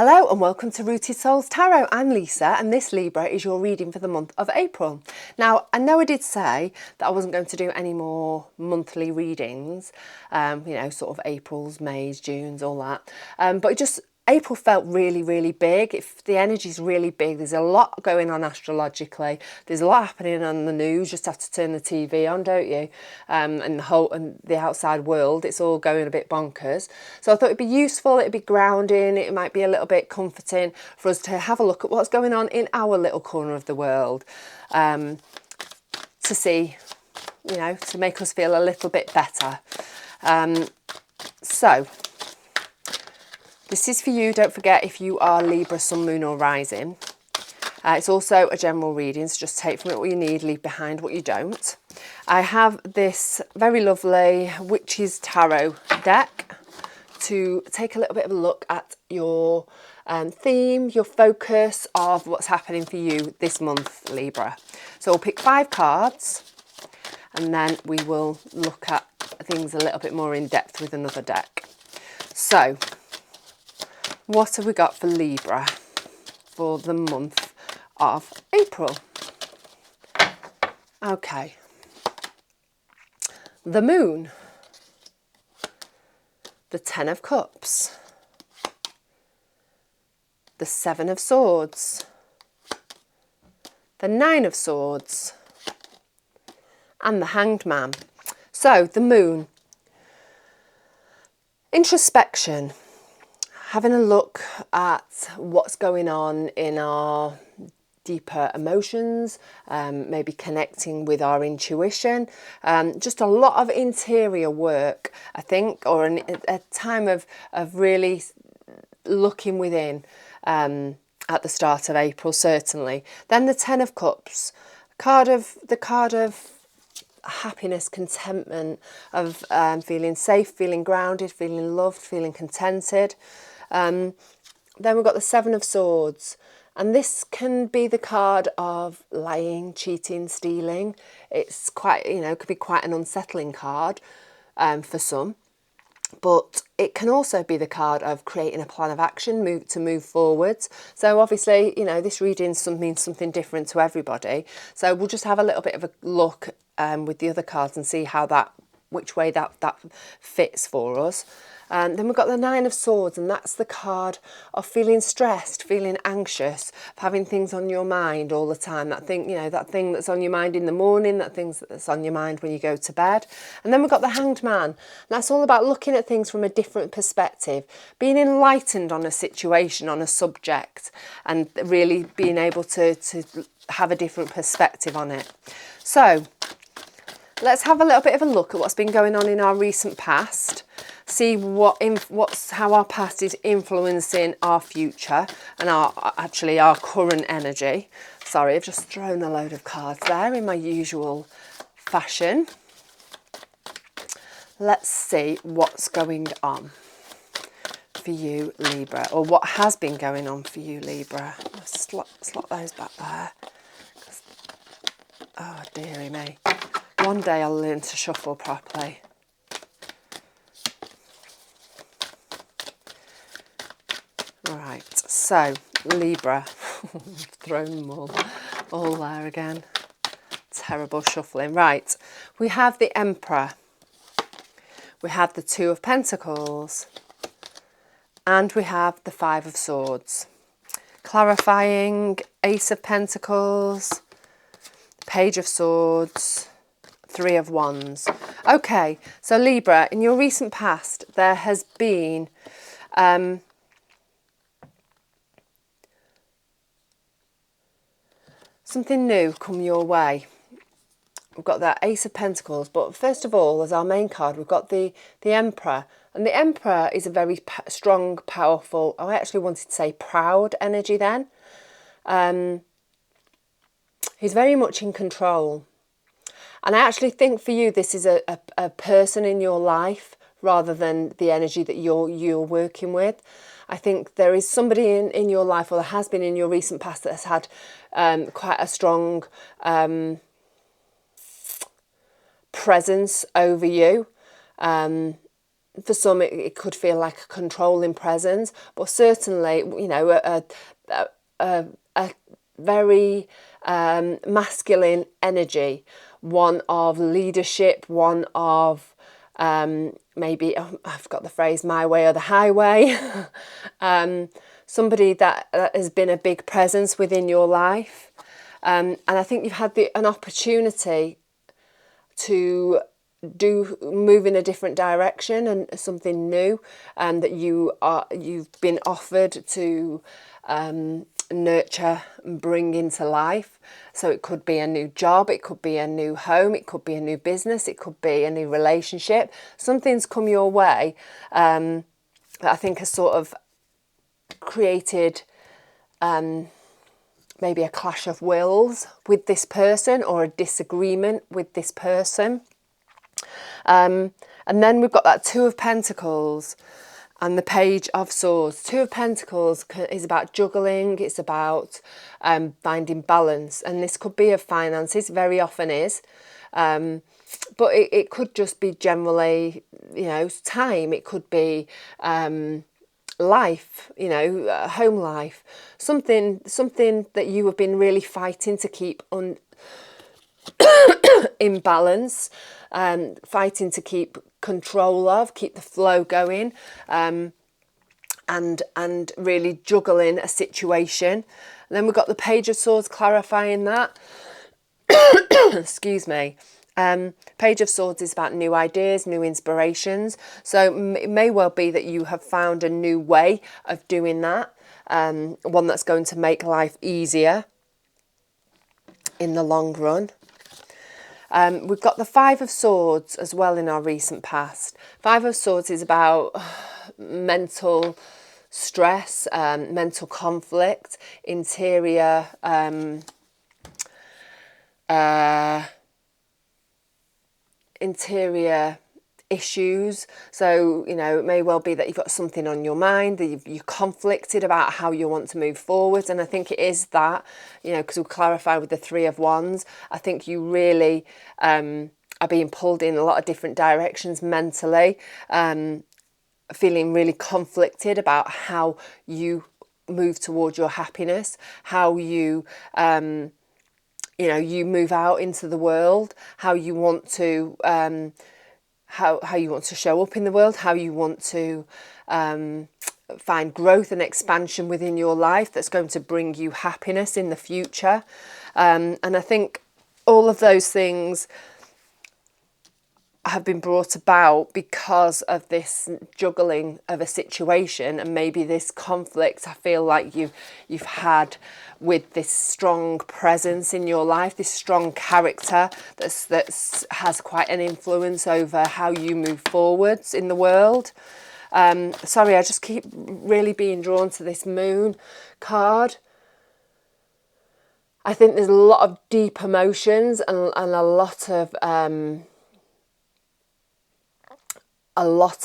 Hello and welcome to Rooted Souls Tarot. I'm Lisa and this Libra is your reading for the month of April. Now, I know I did say that I wasn't going to do any more monthly readings, sort of April's, May's, June's, all that. But April felt really big. The energy's really big. There's a lot going on astrologically. There's a lot happening on the news. You just have to turn the TV on, don't you? And the outside world, it's all going a bit bonkers. So I thought it'd be useful, it'd be grounding, it might be a little bit comforting for us to have a look at what's going on in our little corner of the world, to see, to make us feel a little bit better. So this is for you. Don't forget, if you are Libra, Sun, Moon or Rising. It's also a general reading, so just take from it what you need, leave behind what you don't. I have this very lovely Witches Tarot deck to take a little bit of a look at your theme, your focus of what's happening for you this month, Libra. So we'll pick 5 cards and then we will look at things a little bit more in depth with another deck. So what have we got for Libra for the month of April? Okay. The Moon. The 10 of Cups. The 7 of Swords. The 9 of Swords. And the Hanged Man. So, the Moon. Introspection. Having a look at what's going on in our deeper emotions, maybe connecting with our intuition, just a lot of interior work, I think, or a time of really looking within at the start of April, certainly. Then the 10 of Cups, the card of happiness, contentment, of feeling safe, feeling grounded, feeling loved, feeling contented. Then we've got the 7 of Swords, and this can be the card of lying, cheating, stealing. It's quite, could be quite an unsettling card for some, but it can also be the card of creating a plan of action, to move forwards. So obviously, this reading means something different to everybody. So we'll just have a little bit of a look with the other cards and see which way that fits for us. Then we've got the 9 of Swords, and that's the card of feeling stressed, feeling anxious, of having things on your mind all the time. That thing that's on your mind in the morning, that thing that's on your mind when you go to bed. And then we've got the Hanged Man. And that's all about looking at things from a different perspective, being enlightened on a situation, on a subject, and really being able to have a different perspective on it. So let's have a little bit of a look at what's been going on in our recent past. See how our past is influencing our future and our current energy. Sorry, I've just thrown a load of cards there in my usual fashion. Let's see what's going on for you, Libra, or what has been going on for you, Libra. Let's slot those back there. Oh, dearie me. One day I'll learn to shuffle properly. Right, so Libra, thrown them all there again. Terrible shuffling. Right, we have the Emperor. We have the 2 of Pentacles. And we have the 5 of Swords. Clarifying, Ace of Pentacles, Page of Swords, 3 of Wands. Okay, so Libra, in your recent past, there has been something new come your way. We've got that Ace of Pentacles, but first of all, as our main card, we've got the Emperor. And the Emperor is a very strong, powerful, I actually wanted to say proud energy then. He's very much in control. And I actually think for you, this is a person in your life rather than the energy that you're working with. I think there is somebody in your life, or there has been in your recent past, that has had quite a strong presence over you. For some, it could feel like a controlling presence, but certainly, a very masculine energy, one of leadership, one of maybe, I've got the phrase, my way or the highway. Somebody that has been a big presence within your life. And I think you've had an opportunity to move in a different direction and something new, and that you've been offered to nurture and bring into life. So it could be a new job, it could be a new home, it could be a new business, it could be a new relationship. Something's come your way that I think has sort of created maybe a clash of wills with this person, or a disagreement with this person. And then we've got that Two of Pentacles and the Page of Swords. Two of Pentacles is about juggling. It's about finding balance. And this could be of finances, very often is. But it could just be generally, time. It could be life, home life. Something that you have been really fighting to keep in balance, fighting to keep control of, keep the flow going, and really juggling a situation. And then we've got the Page of Swords clarifying that. Excuse me. Page of Swords is about new ideas, new inspirations. So it may well be that you have found a new way of doing that, one that's going to make life easier in the long run. We've got the Five of Swords as well in our recent past. Five of Swords is about mental stress, mental conflict, interior issues. So, it may well be that you've got something on your mind, that you're conflicted about how you want to move forward. And I think it is that, because we'll clarify with the Three of Wands, I think you really are being pulled in a lot of different directions mentally, feeling really conflicted about how you move towards your happiness, how you you move out into the world, how you want to how you want to show up in the world, how you want to find growth and expansion within your life that's going to bring you happiness in the future. And I think all of those things have been brought about because of this juggling of a situation, and maybe this conflict I feel like you've had with this strong presence in your life, this strong character that's has quite an influence over how you move forwards in the world. Sorry, I just keep really being drawn to this Moon card. I think there's a lot of deep emotions and a lot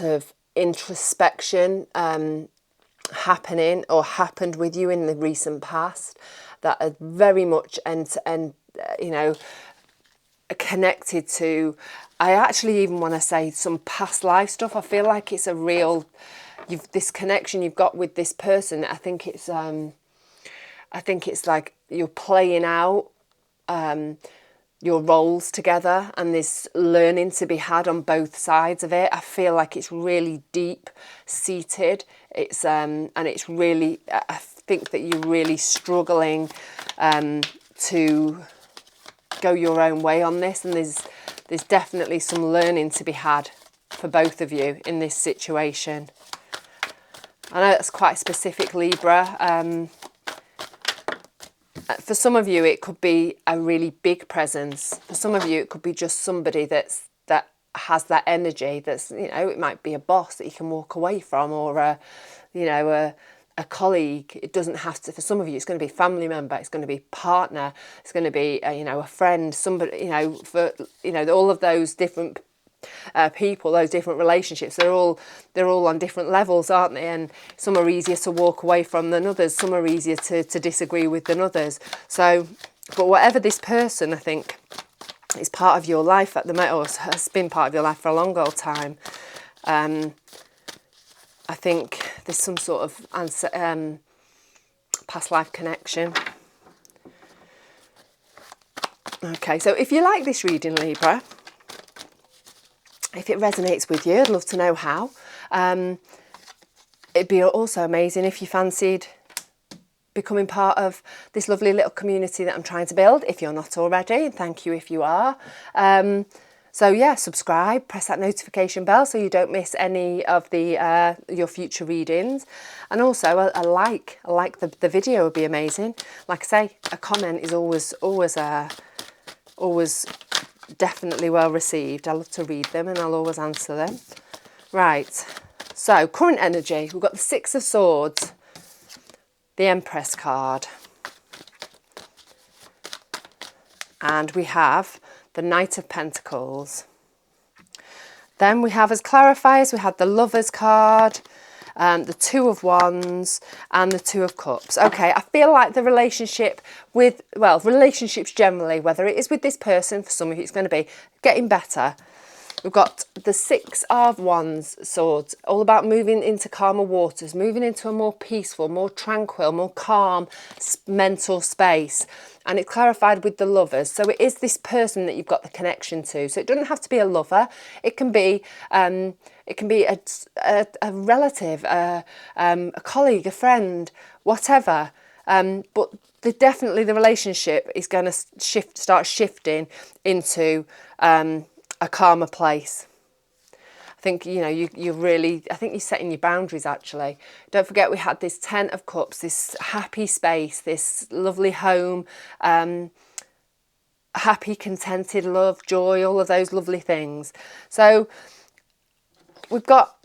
of introspection happening or happened with you in the recent past that are very much connected to, I actually even want to say, some past life stuff. I feel like it's a real, this connection you've got with this person. I think it's like you're playing out your roles together, and there's learning to be had on both sides of it. I feel like it's really deep seated. It's and it's really, I think that you're really struggling to go your own way on this, and there's definitely some learning to be had for both of you in this situation. I know that's quite specific, Libra. For some of you, it could be a really big presence. For some of you, it could be just somebody that has that energy. That's, it might be a boss that you can walk away from, or a colleague. It doesn't have to. For some of you, it's going to be a family member. It's going to be a partner. It's going to be a friend. Somebody. For all of those different people, those different relationships, they're all on different levels, aren't they? And some are easier to walk away from than others. Some are easier to disagree with than others. So, but whatever this person, I think, is part of your life at the moment, or has been part of your life for a long old time. I think there's some sort of past life connection. Okay, so if you like this reading, Libra, if it resonates with you, I'd love to know how. It'd be also amazing if you fancied becoming part of this lovely little community that I'm trying to build, if you're not already, and thank you if you are. So yeah, subscribe, press that notification bell so you don't miss any of the your future readings. And also a like the video would be amazing. Like I say, a comment is always definitely well received. I love to read them and I'll always answer them. Right, so current energy, we've got the Six of Swords, the Empress card, and we have the Knight of Pentacles. Then we have, as clarifiers, we had the Lovers card, the Two of Wands and the Two of Cups. Okay, I feel like the relationship with, well, relationships generally, whether it is with this person, for some of you it's going to be getting better. We've got the Six of Wands swords, all about moving into calmer waters, moving into a more peaceful, more tranquil, more calm mental space. And it's clarified with the Lovers. So it is this person that you've got the connection to. So it doesn't have to be a lover. It can be a relative, a colleague, a friend, whatever. But definitely the relationship is going to start shifting into a calmer place. I think, you know, you're really, I think you're setting your boundaries actually. Don't forget we had this Ten of Cups, this happy space, this lovely home, happy, contented, love, joy, all of those lovely things. So we've got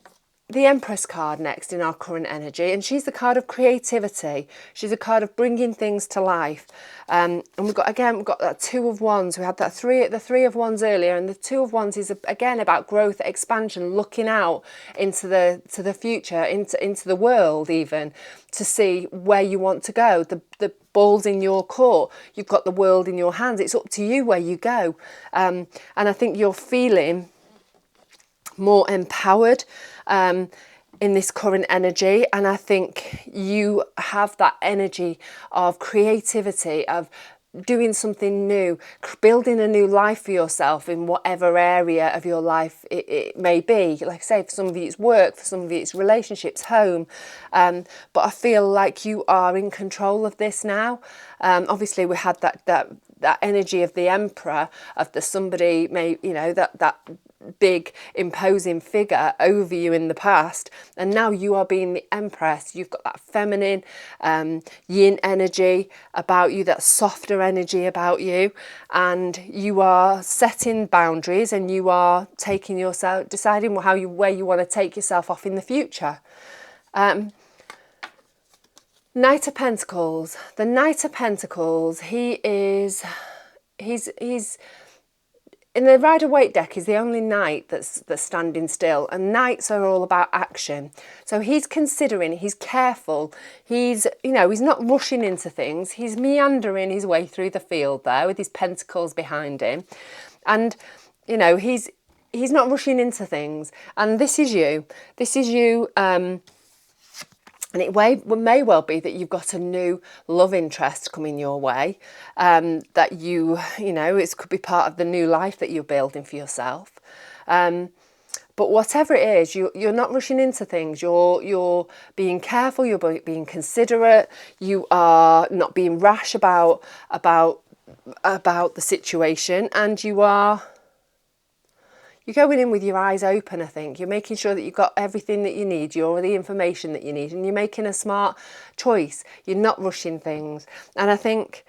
the Empress card next in our current energy, and she's the card of creativity. She's a card of bringing things to life. And we've got that Two of Wands. We had the Three of Wands earlier, and the Two of Wands is again about growth, expansion, looking out into the future, into the world, even to see where you want to go. The ball's in your court. You've got the world in your hands. It's up to you where you go. And I think you're feeling more empowered in this current energy, and I think you have that energy of creativity, of doing something new, building a new life for yourself in whatever area of your life it may be. Like I say, for some of you it's work, for some of you it's relationships, home, but I feel like you are in control of this now. Obviously we had that energy of the Emperor, of the somebody, you know, that big imposing figure over you in the past, and now you are being the Empress. You've got that feminine yin energy about you, that softer energy about you, and you are setting boundaries and you are taking yourself, deciding where you want to take yourself off in the future. Knight of Pentacles. The Knight of Pentacles, he's in the Rider-Waite deck, he's the only knight that's standing still, and knights are all about action. So he's considering, he's careful, he's not rushing into things, he's meandering his way through the field there with his pentacles behind him, and you know, he's not rushing into things. And this is you. And it may well be that you've got a new love interest coming your way, that it could be part of the new life that you're building for yourself. But whatever it is, you're not rushing into things. You're being careful. You're being considerate. You are not being rash about the situation, and you're going in with your eyes open, I think. You're making sure that you've got everything that you need, the information that you need, and you're making a smart choice. You're not rushing things. And I think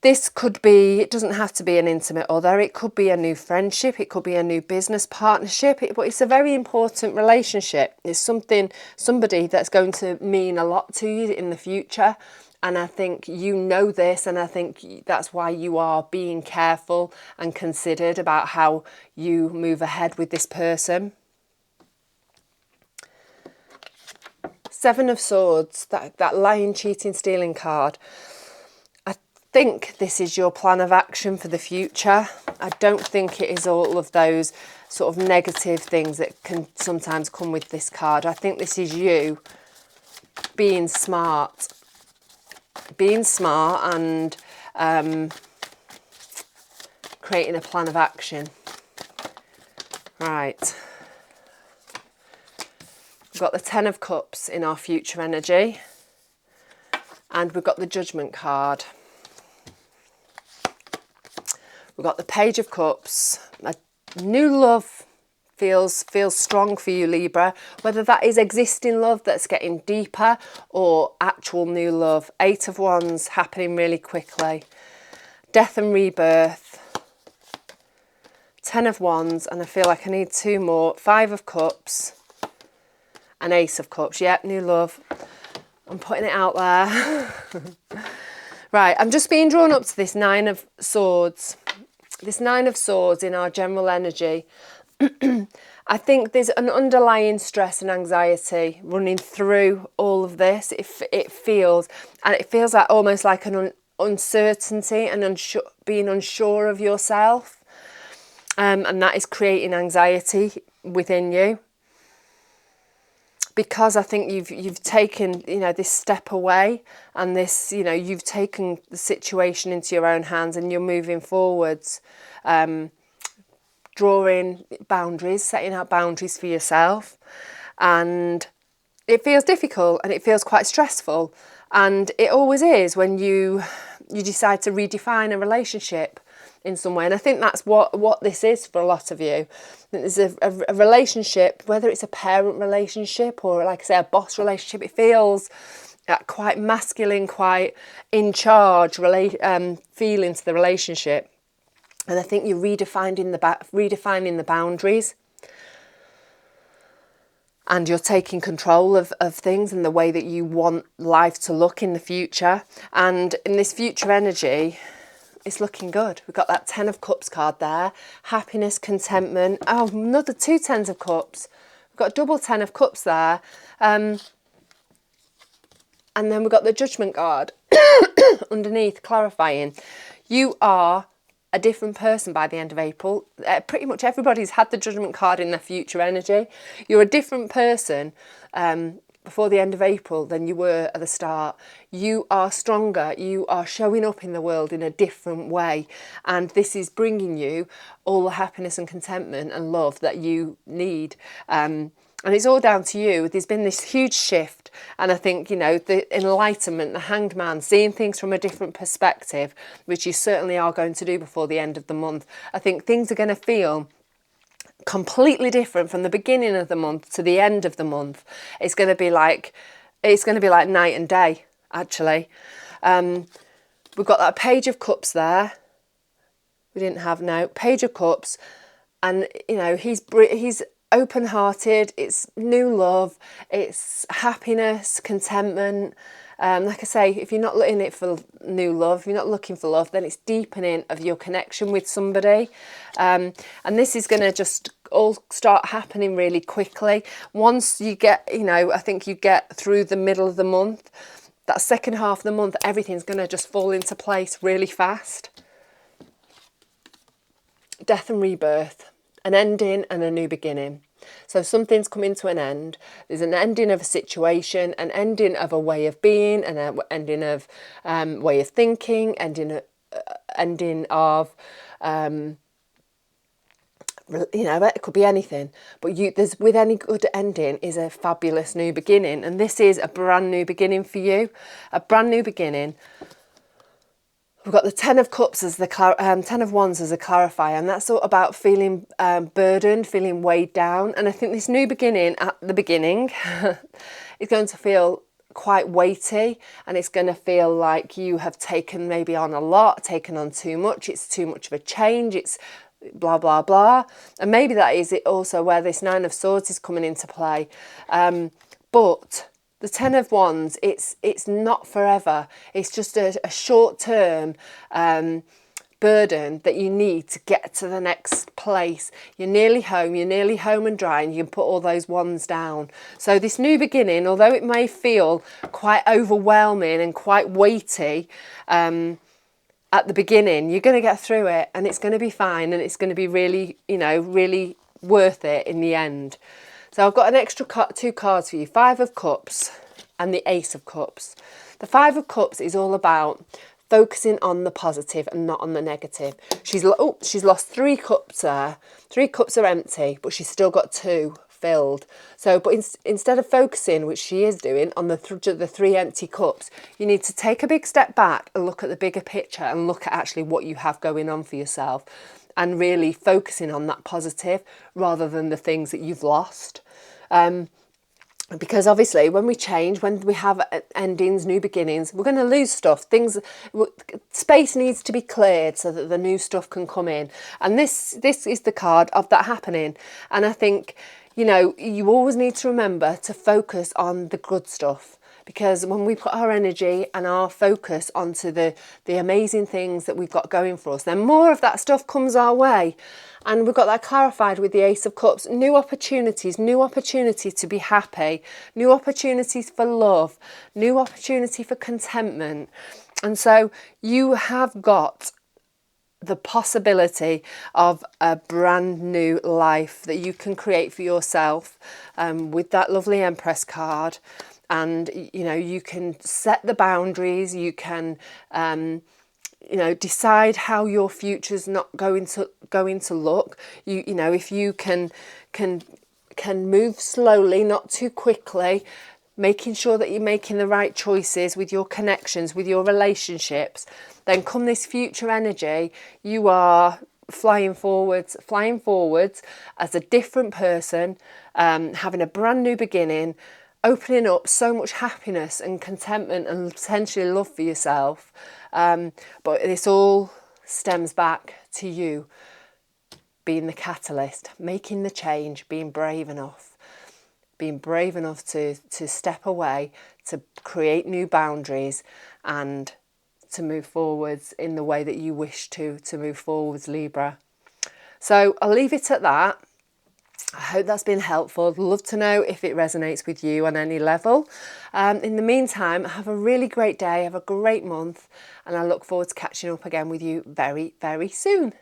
this could be, it doesn't have to be an intimate other, it could be a new friendship, it could be a new business partnership, but it's a very important relationship. It's somebody that's going to mean a lot to you in the future. And I think you know this, and I think that's why you are being careful and considered about how you move ahead with this person. Seven of Swords, that lying, cheating, stealing card. I think this is your plan of action for the future. I don't think it is all of those sort of negative things that can sometimes come with this card. I think this is you being smart. Being smart and creating a plan of action. Right. We've got the Ten of Cups in our future energy. And we've got the Judgment card. We've got the Page of Cups. A new love feels strong for you, Libra. Whether that is existing love that's getting deeper or actual new love. Eight of Wands happening really quickly. Death and rebirth. Ten of Wands, and I feel like I need two more. Five of Cups and Ace of Cups. Yep, new love. I'm putting it out there. Right, I'm just being drawn up to this Nine of Swords. This Nine of Swords in our general energy. I think there's an underlying stress and anxiety running through all of this. It feels like almost like an uncertainty and being unsure of yourself. And that is creating anxiety within you. Because I think you've taken, this step away, and this, you've taken the situation into your own hands, and you're moving forwards, drawing boundaries, setting out boundaries for yourself. And it feels difficult and it feels quite stressful. And it always is when you decide to redefine a relationship in some way. And I think that's what this is for a lot of you. There's a relationship, whether it's a parent relationship or, like I say, a boss relationship, it feels quite masculine, quite in charge feeling to the relationship. And I think you're redefining the boundaries. And you're taking control of things and the way that you want life to look in the future. And in this future energy, it's looking good. We've got that Ten of Cups card there. Happiness, contentment. Oh, another two Tens of Cups. We've got a double Ten of Cups there. And then we've got the Judgment card underneath, clarifying. You are a different person by the end of April. Pretty much everybody's had the Judgment card in their future energy. You're a different person before the end of April than you were at the start. You are stronger. You are showing up in the world in a different way. And this is bringing you all the happiness and contentment and love that you need. And it's all down to you. There's been this huge shift. And I think, the enlightenment, the Hanged Man, seeing things from a different perspective, which you certainly are going to do before the end of the month. I think things are going to feel completely different from the beginning of the month to the end of the month. It's going to be like night and day, actually. We've got that Page of Cups there. We didn't have now Page of Cups, and he's open-hearted. It's new love. It's happiness, contentment. Like I say, if you're not looking it for new love, if you're not looking for love, then it's deepening of your connection with somebody. And this is going to just all start happening really quickly. Once you get, I think you get through the middle of the month, that second half of the month, everything's going to just fall into place really fast. Death and rebirth, an ending and a new beginning. So something's coming to an end. There's an ending of a situation, an ending of a way of being, and an ending of way of thinking, ending of it could be anything. But there's with any good ending is a fabulous new beginning, and this is a brand new beginning for you, a brand new beginning. We've got the Ten of Cups as the Ten of Wands as a clarifier, and that's all about feeling burdened, feeling weighed down. And I think this new beginning at the beginning is going to feel quite weighty, and it's going to feel like you have taken maybe on a lot, taken on too much. It's too much of a change. It's blah, blah, blah. And maybe that is it also where this Nine of Swords is coming into play. But the Ten of Wands, it's not forever. It's just a short-term burden that you need to get to the next place. You're nearly home and dry, and you can put all those wands down. So this new beginning, although it may feel quite overwhelming and quite weighty, at the beginning. You're going to get through it, and it's going to be fine, and it's going to be really, really worth it in the end. So I've got an extra two cards for you, Five of Cups and the Ace of Cups. The Five of Cups is all about focusing on the positive and not on the negative. She's lost 3 cups there. 3 cups are empty, but she's still got 2 filled. So, but instead of focusing, which she is doing, on the 3 empty cups, you need to take a big step back and look at the bigger picture and look at actually what you have going on for yourself, and really focusing on that positive rather than the things that you've lost. Because obviously when we change, when we have endings, new beginnings, we're going to lose stuff. Space needs to be cleared so that the new stuff can come in. And this is the card of that happening. And I think, you always need to remember to focus on the good stuff. Because when we put our energy and our focus onto the amazing things that we've got going for us, then more of that stuff comes our way. And we've got that clarified with the Ace of Cups. New opportunities to be happy, new opportunities for love, new opportunity for contentment. And so you have got the possibility of a brand new life that you can create for yourself with that lovely Empress card. And, you can set the boundaries, you can, decide how your future's not going to look. If you can move slowly, not too quickly, making sure that you're making the right choices with your connections, with your relationships, then come this future energy, you are flying forwards as a different person, having a brand new beginning, opening up so much happiness and contentment and potentially love for yourself. But this all stems back to you being the catalyst, making the change, being brave enough to step away, to create new boundaries and to move forwards in the way that you wish to move forwards, Libra. So I'll leave it at that. I hope that's been helpful. I'd love to know if it resonates with you on any level. In the meantime, have a really great day, have a great month, and I look forward to catching up again with you very, very soon.